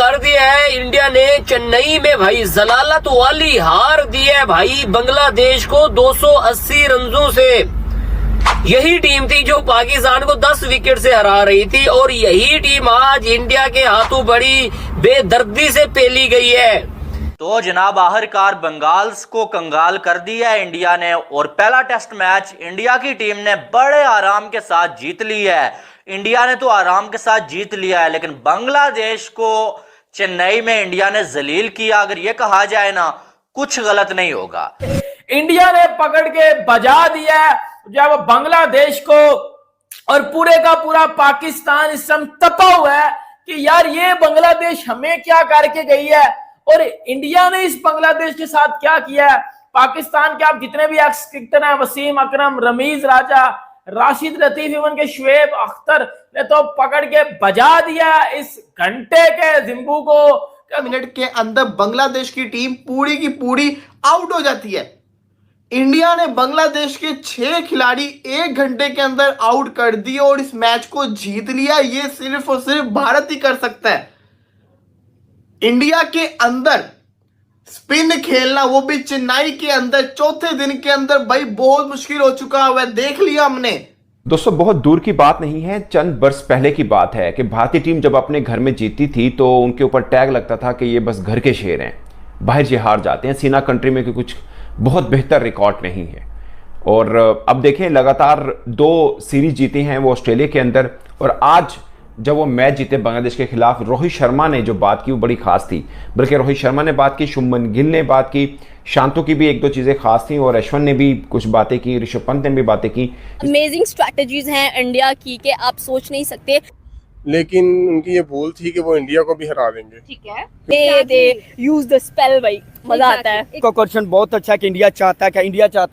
कर दिया है इंडिया ने चेन्नई में भाई, जलालत वाली हार दी है भाई बांग्लादेश को 280 रनों से। यही टीम थी जो पाकिस्तान को 10 विकेट से हरा रही थी, और यही टीम आज इंडिया के हाथों बड़ी बेदर्दी से पेली गई है। तो जनाब आखिरकार बंगाल को कंगाल कर दिया है इंडिया ने, और पहला टेस्ट मैच इंडिया की टीम ने बड़े आराम के साथ जीत ली है। इंडिया ने तो आराम के साथ जीत लिया है, लेकिन बांग्लादेश को चेन्नई में इंडिया ने जलील किया। अगर ये कहा जाए ना, कुछ गलत नहीं होगा। इंडिया ने पकड़ के बजा दिया जब बांग्लादेश को, और पूरे का पूरा पाकिस्तान इस समय तपा हुआ है कि यार ये बांग्लादेश हमें क्या करके गई है, और इंडिया ने इस बांग्लादेश के साथ क्या किया है। पाकिस्तान के आप जितने भी एक्स क्रिकेटर हैं, वसीम अकरम, रमीज राजा, राशिद लतीफ, इवन के शुएब अख्तर ने तो पकड़ के बजा दिया इस घंटे के जिम्बू को। मिनट के अंदर बांग्लादेश की टीम पूरी की पूरी आउट हो जाती है। इंडिया ने बांग्लादेश के 6 खिलाड़ी 1 घंटे के अंदर आउट कर दिए और इस मैच को जीत लिया। ये सिर्फ और सिर्फ भारत ही कर सकता है। इंडिया के अंदर स्पिन खेलना, वो भी चेन्नई के अंदर चौथे दिन के अंदर, भाई बहुत मुश्किल हो चुका है, देख लिया हमने। दोस्तों बहुत दूर की बात नहीं है, चंद वर्ष पहले की बात है कि भारतीय टीम जब अपने घर में जीतती थी तो उनके ऊपर टैग लगता था कि ये बस घर के शेर हैं, बाहर ये हार जाते हैं, सीना कंट्री में कुछ बहुत बेहतर रिकॉर्ड नहीं है। और अब देखें लगातार 2 सीरीज जीती हैं वो ऑस्ट्रेलिया के अंदर, और आज जब वो मैच जीते बांग्लादेश के खिलाफ, रोहित शर्मा ने जो बात की वो बड़ी खास थी। बल्कि रोहित शर्मा ने बात की, शुभमन गिल ने बात की, शांतु की भी 1-2 चीजें खास थी, और अश्विन ने भी कुछ बातें की, ऋषभ पंत ने भी बातें की। अमेजिंग स्ट्रैटेजीज हैं इंडिया की कि आप सोच नहीं सकते, लेकिन उनकी ये भूल थी कि वो इंडिया को भी हरा देंगे। ठीक है, दे यूज द स्पेल, भाई मजा आता है। का क्वेश्चन बहुत अच्छा है कि इंडिया चाहता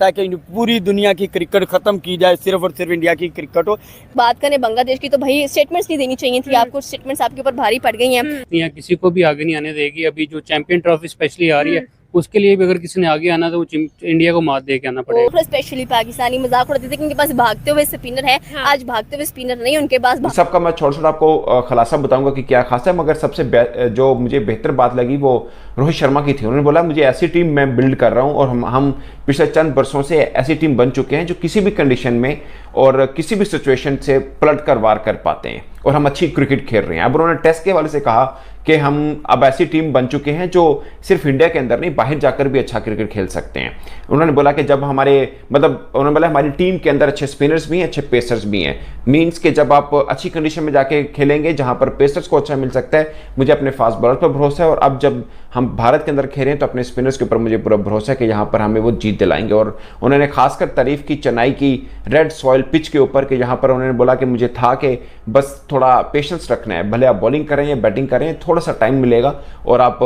है कि पूरी दुनिया की क्रिकेट खत्म की जाए, सिर्फ और सिर्फ इंडिया की क्रिकेट हो। बात करें बांग्लादेश की तो भाई स्टेटमेंट्स नहीं देनी चाहिए थी आपको, स्टेटमेंट्स आपके ऊपर भारी पड़ गई हैं। यहाँ किसी को भी आगे नहीं आने देगी। अभी जो चैंपियन ट्रॉफी स्पेशली आ रही है, उसके लिए भी अगर किसी ने आगे आना तो वो इंडिया को मात दे के आना पड़ेगा। स्पेशली पाकिस्तानी मजाक उड़ाते थे कि उनके पास भागते हुए स्पिनर है। आज भागते हुए स्पिनर नहीं उनके पास। सबका मैं छोटा आपको खुलासा बताऊंगा कि क्या खास है, मगर सबसे जो मुझे बेहतर बात लगी वो रोहित शर्मा की थी। उन्होंने बोला मुझे ऐसी टीम मैं बिल्ड कर रहा हूं, और हम पिछले चंद वर्षों से ऐसी टीम बन चुके हैं जो किसी भी कंडीशन में और किसी भी सिचुएशन से पलट कर वार कर पाते हैं, और हम अच्छी क्रिकेट खेल रहे हैं। अब उन्होंने टेस्ट के हवाले से कहा कि हम अब ऐसी टीम बन चुके हैं जो सिर्फ इंडिया के अंदर नहीं, बाहर जाकर भी अच्छा क्रिकेट खेल सकते हैं। उन्होंने बोला कि जब उन्होंने बोला हमारी टीम के अंदर अच्छे स्पिनर्स भी हैं, अच्छे पेसर्स भी हैं। मीन्स कि जब आप अच्छी कंडीशन में जाके खेलेंगे जहां पर पेसर्स को अच्छा मिल सकता है, मुझे अपने फास्ट बॉलर पर भरोसा है, और अब जब हम भारत के अंदर खेलें तो अपने स्पिनर्स के ऊपर मुझे पूरा भरोसा है कि यहाँ पर हमें वो जीत दिलाएंगे। और उन्होंने खासकर तारीफ की चेन्नई की रेड सॉइल पिच के ऊपर, कि यहाँ पर उन्होंने बोला कि मुझे था कि बस थोड़ा पेशेंस रखना है, भले आप बॉलिंग करें या बैटिंग करें, थोड़ा सा टाइम मिलेगा और आप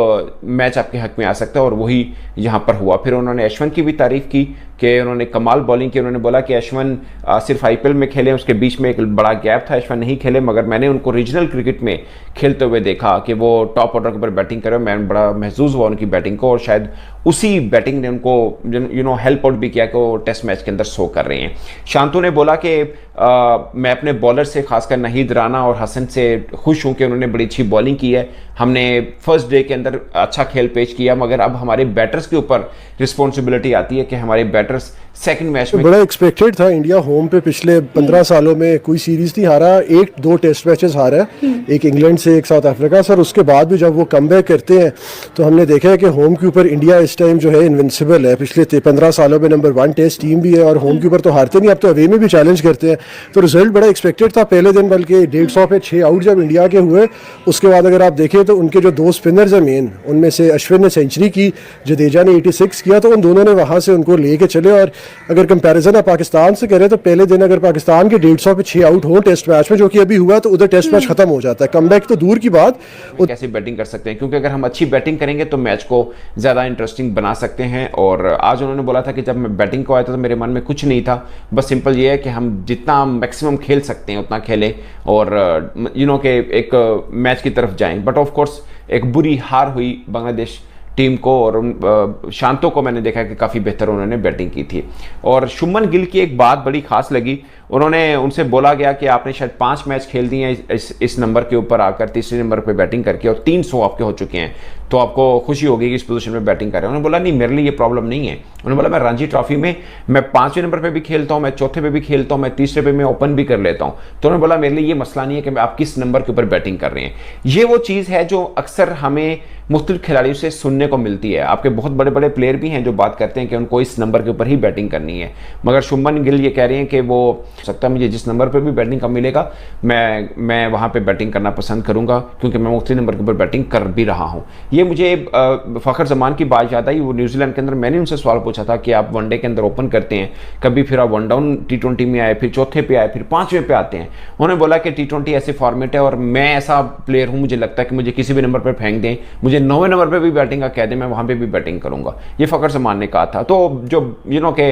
मैच आपके हक में आ सकता है, और वही यहाँ पर हुआ। फिर उन्होंने अश्विन की भी तारीफ की कि उन्होंने कमाल बॉलिंग की। उन्होंने बोला कि अश्विन सिर्फ आईपीएल में खेले, उसके बीच में एक बड़ा गैप था, अश्विन नहीं खेले, मगर मैंने उनको रीजनल क्रिकेट में खेलते हुए देखा कि वो टॉप ऑर्डर के ऊपर बैटिंग करे। मैं बड़ा महसूस हुआ उनकी बैटिंग को, और शायद उसी बैटिंग ने उनको हेल्प आउट भी किया कि वो टेस्ट मैच के अंदर शो कर रहे हैं। शांतु ने बोला कि मैं अपने बॉलर से, खासकर नाहिद राणा और हसन से खुश हूं कि उन्होंने बड़ी अच्छी बॉलिंग की है। हमने फर्स्ट डे के अंदर अच्छा खेल पेश किया, मगर अब हमारे बैटर्स के ऊपर रिस्पॉन्सिबिलिटी आती है कि हमारे बैटर्स सेकंड मैच में। बड़ा एक्सपेक्टेड था इंडिया होम पे पिछले 15 सालों में कोई सीरीज नहीं हारा, 1-2 टेस्ट मैचेस हारा है, एक इंग्लैंड से, एक साउथ अफ्रीका से। और उसके बाद भी जब वो कमबैक करते हैं तो हमने देखा है कि होम के ऊपर इंडिया इस टाइम जो है इनविंसिबल है। पिछले 15 सालों में नंबर 1 टेस्ट टीम भी है, और होम के ऊपर तो हारते नहीं, अब तो अवे में भी चैलेंज करते हैं। तो रिजल्ट बड़ा एक्सपेक्टेड था पहले दिन, बल्कि 150 पे 6 आउट जब इंडिया के हुए, उसके बाद अगर आप देखें तो उनके जो 2 स्पिनर्स हैं मेन, उनमें से अश्विन ने सेंचुरी की, जडेजा ने 86 किया, तो उन दोनों ने वहाँ से उनको लेके चले। और अगर कंपैरिजन आप पाकिस्तान से करें तो पहले दिन अगर पाकिस्तान के 150 पे 6 आउट हो टेस्ट मैच में, जो कि अभी हुआ, तो उधर टेस्ट मैच खत्म हो जाता है। कमबैक तो दूर की बात, कैसे बैटिंग कर सकते हैं, क्योंकि अगर हम अच्छी बैटिंग करेंगे तो मैच को ज़्यादा इंटरेस्टिंग बना सकते हैं। और आज उन्होंने बोला था कि जब मैं बैटिंग को आया था तो मेरे मन में कुछ नहीं था, बस सिंपल ये है कि हम जितना मैक्सिमम खेल सकते हैं उतना खेलें, और कि एक मैच की तरफ जाएं। बट ऑफ कोर्स एक बुरी हार हुई बांग्लादेश टीम को, और शांतो को मैंने देखा कि काफ़ी बेहतर उन्होंने बैटिंग की थी। और शुभमन गिल की एक बात बड़ी खास लगी, उन्होंने उनसे बोला गया कि आपने शायद 5 मैच खेल दिए हैं इस नंबर के ऊपर आकर, तीसरे नंबर पे बैटिंग करके, और 300 आपके हो चुके हैं, तो आपको खुशी होगी कि इस पोजीशन में बैटिंग कर रहे हैं। उन्होंने बोला नहीं, मेरे लिए ये प्रॉब्लम नहीं है। उन्होंने बोला मैं रणजी ट्रॉफी में मैं 5वें नंबर पे भी खेलता हूँ, मैं चौथे पे भी खेलता हूँ, मैं तीसरे पे मैं ओपन भी कर लेता हूँ। तो उन्होंने बोला मेरे लिए ये मसला नहीं है कि आप किस नंबर के ऊपर बैटिंग कर रहे हैं। ये वो चीज़ है जो अक्सर हमें मुख्तलिफ खिलाड़ियों से सुनने को मिलती है। आपके बहुत बड़े बड़े प्लेयर भी हैं जो बात करते हैं कि उनको इस नंबर के ऊपर ही बैटिंग करनी है, मगर शुभमन गिल ये कह रहे हैं कि वो सकता है मुझे जिस नंबर पे भी बैटिंग का मिलेगा मैं वहाँ पे बैटिंग करना पसंद करूँगा, क्योंकि मैं मुख्तलिफ नंबर के ऊपर बैटिंग कर भी रहा हूँ। ये मुझे फ़खर जमान की बात याद आई। वो न्यूजीलैंड के अंदर मैंने उनसे सवाल पूछा था कि आप वनडे के अंदर ओपन करते हैं कभी, फिर आप वन डाउन T20 में आए, फिर चौथे पे आए, फिर 5वें पे आते हैं। उन्होंने बोला कि T20 ऐसे फॉर्मेट है और मैं ऐसा प्लेयर हूँ, मुझे लगता है कि मुझे किसी भी नंबर पर फेंक दें, मुझे 9वें नंबर पर भी बैटिंग का कह दें, मैं वहाँ पे भी बैटिंग करूँगा। ये फ़खर जमान ने कहा था। तो जो के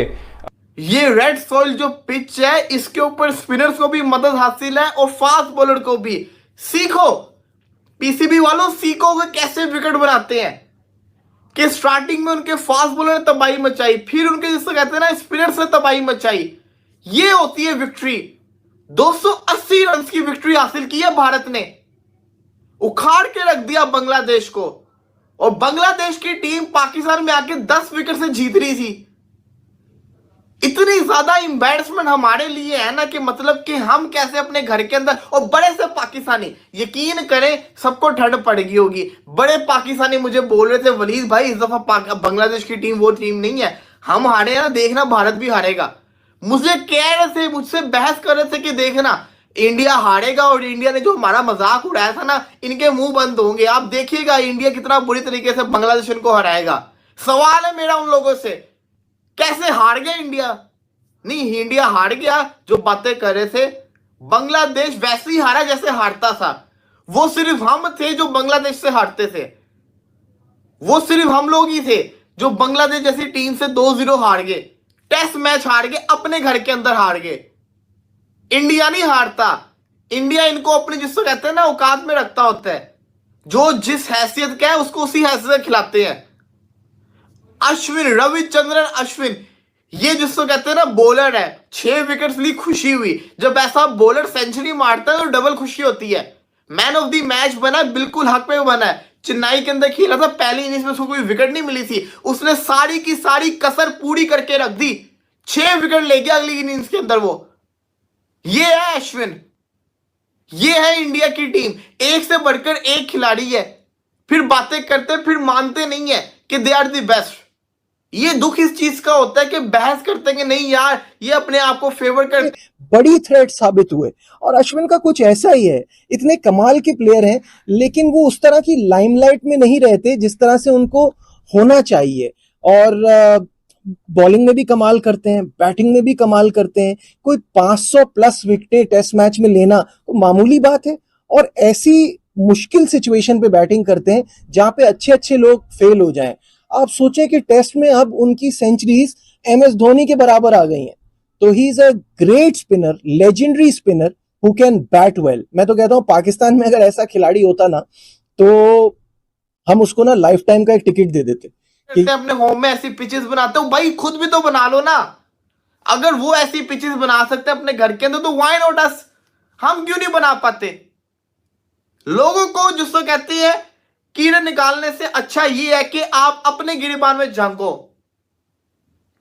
ये रेड सॉइल जो पिच है, इसके ऊपर स्पिनर्स को भी मदद हासिल है और फास्ट बॉलर को भी। सीखो पीसीबी वालों, सीखो कि कैसे विकेट बनाते हैं, कि स्टार्टिंग में उनके फास्ट बॉलर ने तबाही मचाई, फिर उनके जिससे कहते हैं ना स्पिनर्स ने तबाही मचाई। ये होती है विक्ट्री। 280 रन की विक्ट्री हासिल की है भारत ने, उखाड़ के रख दिया बांग्लादेश को, और बांग्लादेश की टीम पाकिस्तान में आके 10 विकेट से जीत रही थी। इतनी ज्यादा एम्बैरेसमेंट हमारे लिए है ना, कि मतलब कि हम कैसे अपने घर के अंदर, और बड़े से पाकिस्तानी, यकीन करें सबको ठंड पड़ गई होगी। बड़े पाकिस्तानी मुझे बोल रहे थे वलीद भाई इस दफा बांग्लादेश की टीम वो टीम नहीं है, हम हारे ना, देखना भारत भी हारेगा। मुझे कह रहे थे, मुझसे बहस कर रहे थे कि देखना इंडिया हारेगा, और इंडिया ने जो हमारा मजाक उड़ाया था ना, इनके मुंह बंद होंगे, आप देखिएगा इंडिया कितना बुरी तरीके से बांग्लादेश को हराएगा। सवाल है मेरा उन लोगों से, कैसे हार गया इंडिया? नहीं, इंडिया हार गया जो बातें कर रहे थे। बांग्लादेश वैसे ही हारा जैसे हारता था। वो सिर्फ हम थे जो बांग्लादेश से हारते थे, वो सिर्फ हम लोग ही थे जो बांग्लादेश जैसी टीम से 2-0 हार गए, टेस्ट मैच हार गए, अपने घर के अंदर हार गए। इंडिया नहीं हारता, इंडिया इनको अपने जिसको कहते हैं ना औकात में रखता होता है, जो जिस हैसियत का है उसको उसी हैसियत खिलाते हैं। अश्विन, रविचंद्रन अश्विन, ये जिसको कहते हैं ना बॉलर है, 6 विकेट्स ली, खुशी हुई। जब ऐसा बॉलर सेंचुरी मारता है तो डबल खुशी होती है। मैन ऑफ द मैच बना, बिल्कुल हक पे बना है। चेन्नई के अंदर खेला था, पहली इनिंग्स में उसको कोई विकेट नहीं मिली थी, उसने सारी की सारी कसर पूरी करके रख दी, 6 विकेट ले गया अगली इनिंग्स के अंदर वो। ये है अश्विन, ये है इंडिया की टीम, एक से बढ़कर एक खिलाड़ी है। फिर बातें करते, फिर मानते नहीं है कि दे आर द बेस्ट। ये दुख इस चीज का होता है कि बहस करते हैं कि नहीं यार ये अपने आप को फेवर कर, बड़ी थ्रेट साबित हुए। और अश्विन का कुछ ऐसा ही है, इतने कमाल के प्लेयर हैं, लेकिन वो उस तरह की लाइमलाइट में नहीं रहते जिस तरह से उनको होना चाहिए। और बॉलिंग में भी कमाल करते हैं, बैटिंग में भी कमाल करते हैं। कोई 500 प्लस विकेटें टेस्ट मैच में लेना तो मामूली बात है, और ऐसी मुश्किल सिचुएशन पे बैटिंग करते हैं जहां पे अच्छे अच्छे लोग फेल हो जाएं। आप सोचें कि टेस्ट में अब उनकी सेंचुरीज MS धोनी के बराबर आ गई हैं। तो he is a great spinner, legendary spinner who can bat well. मैं तो कहता हूं पाकिस्तान में अगर ऐसा खिलाड़ी होता ना, तो हम उसको ना लाइफ टाइम का एक टिकट दे देते। अपने होम में ऐसी पिचेस बनाते हो, भाई खुद भी तो बना लो ना। अगर वो ऐसी पिचेस बना सकते अपने घर के अंदर तो व्हाई नॉट अस? हम क्यों नहीं बना पाते? लोगों को जिसको कहते हैं कीड़े निकालने से अच्छा ये है कि आप अपने गिरेबान में झांको।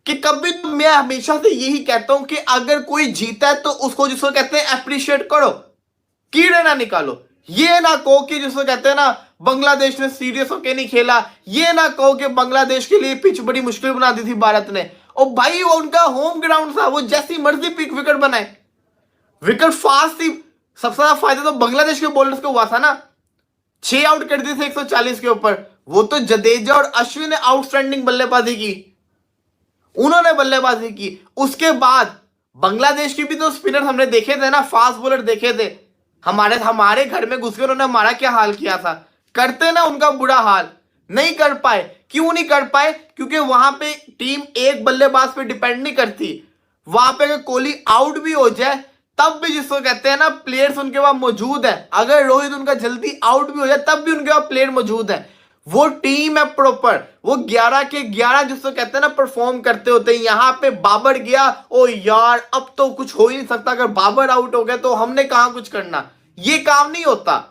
कि कभी तो मैं हमेशा से यही कहता हूं कि अगर कोई जीता है तो उसको जिसको कहते हैं अप्रिशिएट करो, कीड़े ना निकालो। ये ना कहो कि जिसको कहते हैं ना बांग्लादेश ने सीरियस होके नहीं खेला, ये ना कहो कि बांग्लादेश के लिए पिच बड़ी मुश्किल बना दी थी भारत ने। और भाई वो उनका होम ग्राउंड था, वो जैसी मर्जी पिक विकेट बनाए, विकेट फास्ट थी। सबसे ज्यादा फायदा तो बांग्लादेश के बॉलर्स को हुआ था ना, 6 आउट कर दिए थे 140 के ऊपर। वो तो जडेजा और अश्विन ने आउटस्टैंडिंग बल्लेबाजी की, उन्होंने बल्लेबाजी की। उसके बाद बांग्लादेश की भी तो स्पिनर हमने देखे थे ना, फास्ट बॉलर देखे थे, हमारे घर में घुस के उन्होंने हमारा क्या हाल किया था। करते ना उनका बुरा हाल, नहीं कर पाए। क्यों नहीं कर पाए? क्योंकि वहां पे टीम एक बल्लेबाज पे डिपेंड नहीं करती। वहां पे अगर कोहली आउट भी हो जाए तब भी जिसको कहते हैं ना प्लेयर्स उनके पास मौजूद है। अगर रोहित उनका जल्दी आउट भी हो जाए तब भी उनके पास प्लेयर मौजूद है। वो टीम है प्रॉपर, वो 11 के 11 जिसको कहते हैं ना परफॉर्म करते होते हैं। यहां पे बाबर गया, ओ यार अब तो कुछ हो ही नहीं सकता, अगर बाबर आउट हो गया तो हमने कहां कुछ करना, ये काम नहीं होता।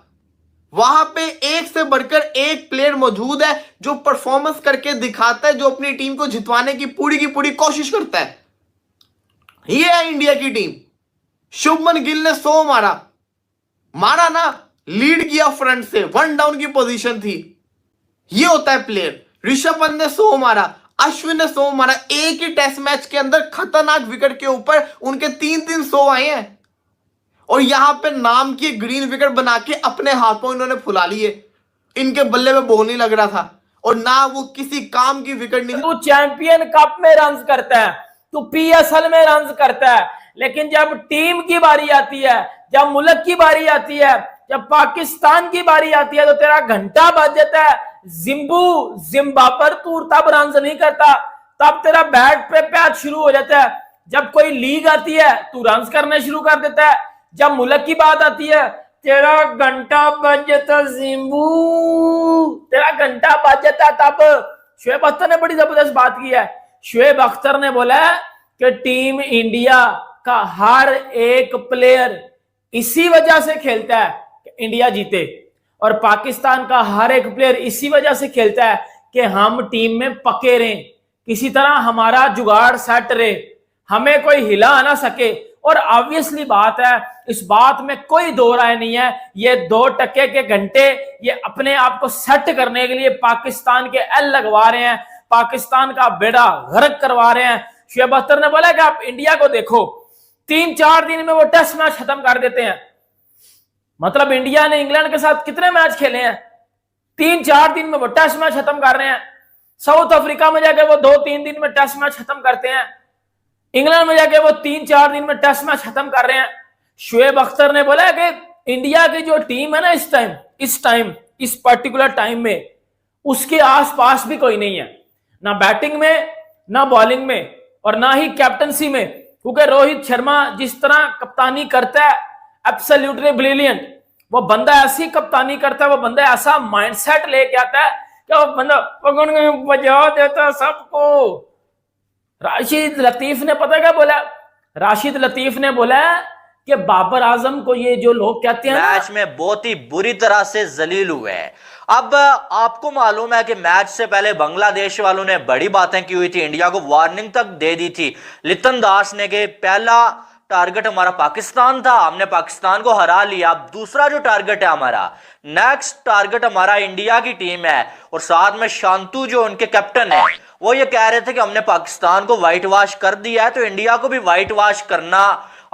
वहां पे एक से बढ़कर एक प्लेयर मौजूद है जो परफॉर्मेंस करके दिखाता है, जो अपनी टीम को जितवाने की पूरी कोशिश करता है। ये है इंडिया की टीम। शुभमन गिल ने 100 मारा ना, लीड किया फ्रंट से, 1 डाउन की पोजीशन थी। ये होता है प्लेयर। ऋषभ पंत ने 100 मारा, अश्विन ने 100 मारा। एक ही टेस्ट मैच के अंदर खतरनाक विकेट के ऊपर उनके 3-3 100 आए हैं, और यहां पे नाम की ग्रीन विकेट बना के अपने हाथों इन्होंने फुला लिए। इनके बल्ले में बॉल नहीं लग रहा था, और ना वो किसी काम की विकेट नहीं। तू चैंपियन कप में रन करता है, तू PSL में रन करता है, लेकिन जब टीम की बारी आती है, जब मुल्क की बारी आती है, जब पाकिस्तान की बारी आती है, तो तेरा घंटा बज जाता है। जिम्बाब्वे तू तब रन नहीं करता, तब तेरा बैट पे पैच शुरू हो जाता है। जब कोई लीग आती है तू रन करने शुरू कर देता है। जब मुल्क की बात आती है तेरा घंटा बज जाता, तेरा घंटा बज जाता। तब शोएब अख्तर ने बड़ी जबरदस्त बात की है। शोएब अख्तर ने बोला कि टीम इंडिया का हर एक प्लेयर इसी वजह से खेलता है कि इंडिया जीते, और पाकिस्तान का हर एक प्लेयर इसी वजह से खेलता है कि हम टीम में पके रहें, किसी तरह हमारा जुगाड़ सेट रहे, हमें कोई हिला ना सके। और ऑब्वियसली बात है, इस बात में कोई दो राय नहीं है, ये 2 टके के घंटे ये अपने आप को सेट करने के लिए पाकिस्तान के एल लगवा रहे हैं, पाकिस्तान का बेड़ा गर्क करवा रहे हैं। शोएब अख्तर ने बोला कि आप इंडिया को देखो, 3-4 दिन में वो टेस्ट मैच खत्म कर देते हैं। मतलब इंडिया ने इंग्लैंड के साथ कितने मैच खेले हैं, 3-4 दिन में वो टेस्ट मैच खत्म कर रहे हैं। साउथ अफ्रीका में जाके वो 2-3 दिन में टेस्ट मैच खत्म करते हैं, इंग्लैंड में जाके वो 3-4 दिन में टेस्ट मैच खत्म कर रहे हैं। शोएब अख्तर ने बोला कि इंडिया की जो टीम है ना इस पर्टिकुलर टाइम में, उसके आसपास भी कोई नहीं है, ना बैटिंग में, ना बॉलिंग में, और ना ही कैप्टनसी में। क्योंकि रोहित शर्मा जिस तरह कप्तानी करता है, एब्सोल्युटली ब्रिलियंट। वो बंदा ऐसी कप्तानी करता है, वो बंदा ऐसा माइंडसेट लेके आता है कि वो बंदा पकड़ के बजा देता है सबको। राशिद लतीफ ने पता क्या बोला? राशिद लतीफ ने बोला कि बाबर आजम को ये जो लोग कहते हैं मैच में बहुत ही बुरी तरह से जलील हुए हैं। अब आपको मालूम है कि मैच से पहले बांग्लादेश वालों ने बड़ी बातें की हुई थी, इंडिया को वार्निंग तक दे दी थी लितन दास ने कि पहला टारगेट हमारा पाकिस्तान था, हमने पाकिस्तान को हरा लिया। अब दूसरा जो टारगेट है हमारा, नेक्स्ट टारगेट हमारा इंडिया की टीम है। और साथ में शांतु जो उनके कैप्टन है, वो ये कह रहे थे कि हमने पाकिस्तान को व्हाइट वॉश कर दिया है, तो इंडिया को भी व्हाइट वॉश करना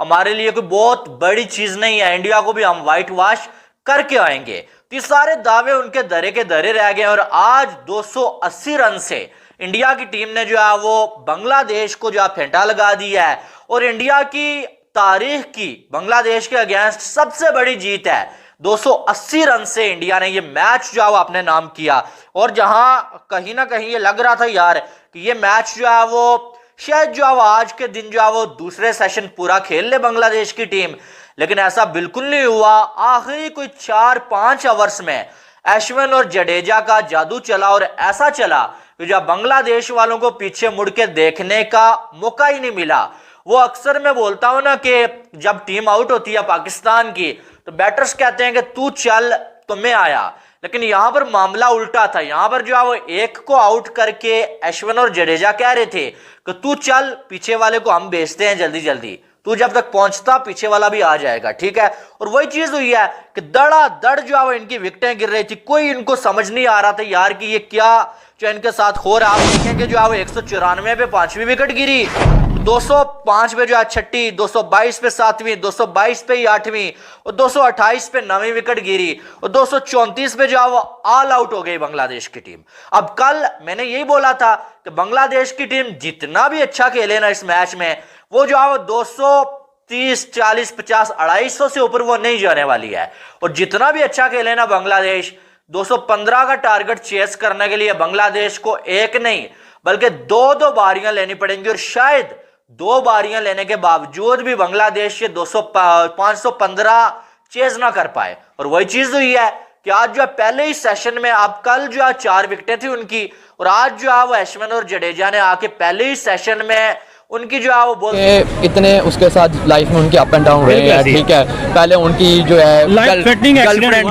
हमारे लिए कोई बहुत बड़ी चीज नहीं है, इंडिया को भी हम व्हाइट वॉश करके आएंगे। तो ये सारे दावे उनके धरे के धरे रह गए, और आज 280 रन से इंडिया की टीम ने जो है वो बांग्लादेश को जो है फेंटा लगा दिया है, और इंडिया की तारीख की बांग्लादेश के अगेंस्ट सबसे बड़ी जीत है। 280 रन से इंडिया ने ये मैच जो है वो अपने नाम किया, और जहां कहीं ना कहीं ये लग रहा था यार कि ये मैच जो है वो शायद जो है आज के दिन जो है वो दूसरे सेशन पूरा खेल ले बांग्लादेश की टीम, लेकिन ऐसा बिल्कुल नहीं हुआ। आखिरी कोई 4-5 ओवर्स में अश्विन और जडेजा का जादू चला, और ऐसा चला कि जब बांग्लादेश वालों को पीछे मुड़ के देखने का मौका ही नहीं मिला। वो अक्सर मैं बोलता हूं ना कि जब टीम आउट होती है पाकिस्तान की, तो बैटर्स कहते हैं कि तू चल तो मैं आया, लेकिन यहां पर मामला उल्टा था। यहां पर जो है वो एक को आउट करके अश्विन और जडेजा कह रहे थे कि तू चल, पीछे वाले को हम भेजते हैं जल्दी जल्दी, तू जब तक पहुंचता पीछे वाला भी आ जाएगा, ठीक है। और वही चीज हुई है कि दड़ जो है वो इनकी विकेटें गिर रही थी, कोई इनको समझ नहीं आ रहा था यार कि ये क्या जो इनके साथ हो रहा है। आप देखेंगे जो है वो 194 पे 5वीं विकेट गिरी, 205 पे जो है 6ठी, 222 पे 7वीं, 222 पे 8वीं, और 228 पे 9वीं विकेट गिरी, और 234 पे जो है वो ऑल आउट हो गई बांग्लादेश की टीम। अब कल मैंने यही बोला था कि बांग्लादेश की टीम जितना भी अच्छा खेले ना इस मैच में, वो जो है वो 230, 40, 50, 250 से ऊपर वो नहीं जाने वाली है। और जितना भी अच्छा खेले ना बांग्लादेश, 215 का टारगेट चेस करने के लिए बांग्लादेश को एक नहीं बल्कि 2 बारियां लेनी पड़ेंगी, और शायद 2 बारियां लेने के बावजूद भी बांग्लादेश ये 515 चेज ना कर पाए। और वही चीज हुई है कि आज जो है पहले ही सेशन में, अब कल जो है 4 विकेटें थी उनकी, और आज जो है वो अश्विन और जडेजा ने आके पहले ही सेशन में उनकी जो है वो बोल इतने उसके साथ लाइफ में उनके अप एंड डाउन रहे हैं, ठीक है। पहले उनकी जो है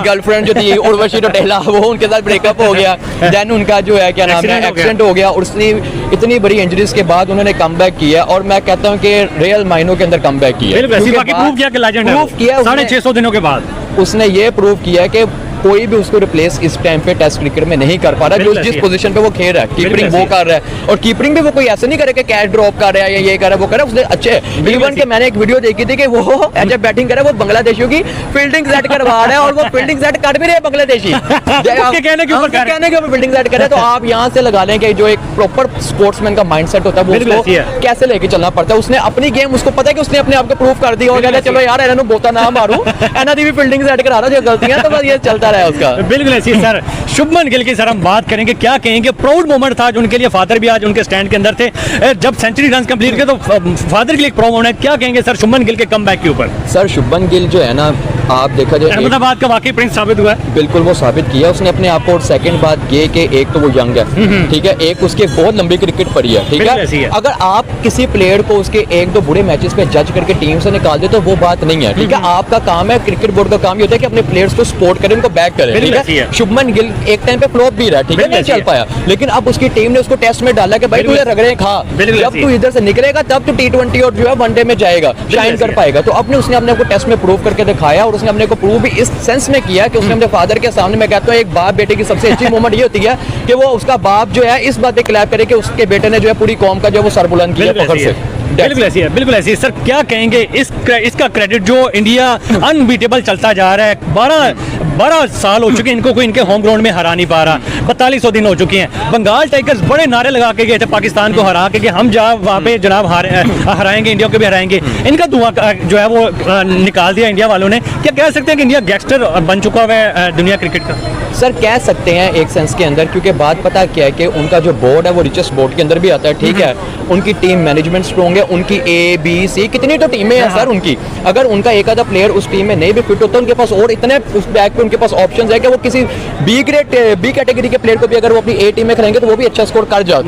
गर्लफ्रेंड जो थी उर्वशी टोटेला, वो उनके साथ ब्रेकअप हो गया। देन उनका जो है क्या नाम है एक्सीडेंट हो गया, और उसने इतनी बड़ी इंजरीज के बाद उन्होंने कम बैक किया, और मैं कहता हूँ कि रियल मायनों के अंदर कम बैक किया, प्रूव किया 650 दिनों के बाद उसने ये प्रूव किया कि कोई भी उसको रिप्लेस इस टाइम पे टेस्ट क्रिकेट में नहीं कर पा रहा, जो जिस पोजीशन पे वो खेल रहा है। कीपिंग वो कर रहा है, और कीपिंग भी वो कोई ऐसा नहीं करे कि कैच ड्रॉप कर रहा है या ये कर रहा है वो कर रहा है, उसने अच्छे इवन के मैंने एक वीडियो देखी थी कि वो जब बैटिंग कर रहा है वो बांग्लादेशियों की फील्डिंग सेट करवा रहा है, और वो फील्डिंग सेट कर भी रहे हैं बांग्लादेशी कहने के ऊपर फील्डिंग सेट कर रहे हैं। तो आप यहाँ से लगा लें कि जो एक प्रॉपर स्पोर्ट्समैन का माइंडसेट होता है वो उसको कैसे लेके चलना पड़ता है। उसने अपनी गेम, उसको पता है कि उसने अपने आप को प्रूव कर दिया, और कहता चलो यार इन्होंने बोता ना मारूं, एना दी भी फील्डिंग सेट करा रहा जो गलतियां, तो बस ये चलता रहा उसका। बिल्कुल ऐसी सर। शुभमन गिल की सर हम बात करेंगे, क्या कहेंगे, प्राउड मोमेंट था जो उनके लिए, फादर भी आज उनके स्टैंड के अंदर थे, जब सेंचुरी रन कंप्लीट किए तो फादर के लिए एक प्राउड मोमेंट है। क्या कहेंगे सर शुभमन गिल के कमबैक के ऊपर? सर शुभमन गिल जो है ना, आप देखा जाए अहमदाबाद का वाकई प्रिंस साबित हुआ है। बिल्कुल वो साबित किया उसने अपने आप को। और सेकंड बात ये कि एक तो वो यंग है, ठीक है, एक उसके बहुत लंबी क्रिकेट पड़ी है, ठीक है। अगर आप किसी प्लेयर को उसके 1-2 बुरे मैचेस पे जज करके टीम से निकाल दे तो वो बात नहीं है, ठीक है। आपका काम है, क्रिकेट बोर्ड का काम ये होता है कि अपने प्लेयर्स को सपोर्ट करें, उनको बैक करें, ठीक है। शुभमन गिल एक टाइम पे फ्लॉप भी रहा, ठीक है, नहीं चल पाया, लेकिन अब उसकी टीम ने उसको टेस्ट में डाला कि भाई तू ये रगड़े खा, जब तू इधर से निकलेगा तब तू T20 और जो है वनडे में जाएगा, शाइन कर पाएगा। तो उसने अपने को टेस्ट में प्रूव करके दिखाया, और उसने अपने को प्रूव भी इस सेंस में किया कि उसने अपने फादर के सामने, मैं कहता हूँ एक बाप बेटे की सबसे अच्छी मोमेंट ये होती है कि वो उसका बाप जो है इस बात पे क्लैप करे कि उसके बेटे ने जो है पूरी कौम का जो है वो सर बुलंद किया फखर से। बिल्कुल ऐसी है, बिल्कुल ऐसी है। सर क्या कहेंगे इसका क्रेडिट जो इंडिया अनबीटेबल चलता जा रहा है, 12 साल हो चुके हैं इनको कोई इनके होम ग्राउंड में हरा नहीं पा रहा, 4500 दिन हो चुके हैं। बंगाल टाइगर्स बड़े नारे लगा के गए थे पाकिस्तान को हरा के कि हम वहाँ पे जनाब हराएंगे, इंडिया को भी हराएंगे। इनका धुआं जो है वो निकाल दिया इंडिया वालों ने। क्या कह सकते हैं कि इंडिया गैंगस्टर बन चुका है दुनिया क्रिकेट का? सर कह सकते हैं एक सेंस के अंदर, क्योंकि बात पता क्या है कि उनका जो बोर्ड है वो रिचेस्ट बोर्ड के अंदर भी आता है, ठीक है। उनकी टीम मैनेजमेंट स्ट्रॉन्ग है, उनकी A-B-C कितनी तो टीमें हैं सर उनकी। अगर उनका एक आधा प्लेयर उस टीम में नहीं भी फिट होता, उनके पास और इतने उस बैक पे उनके पास ऑप्शंस है कि वो किसी B कैटेगरी के प्लेयर को भी अगर वो अपनी A टीम में खेलेंगे तो वो भी अच्छा स्कोर कर जाता है।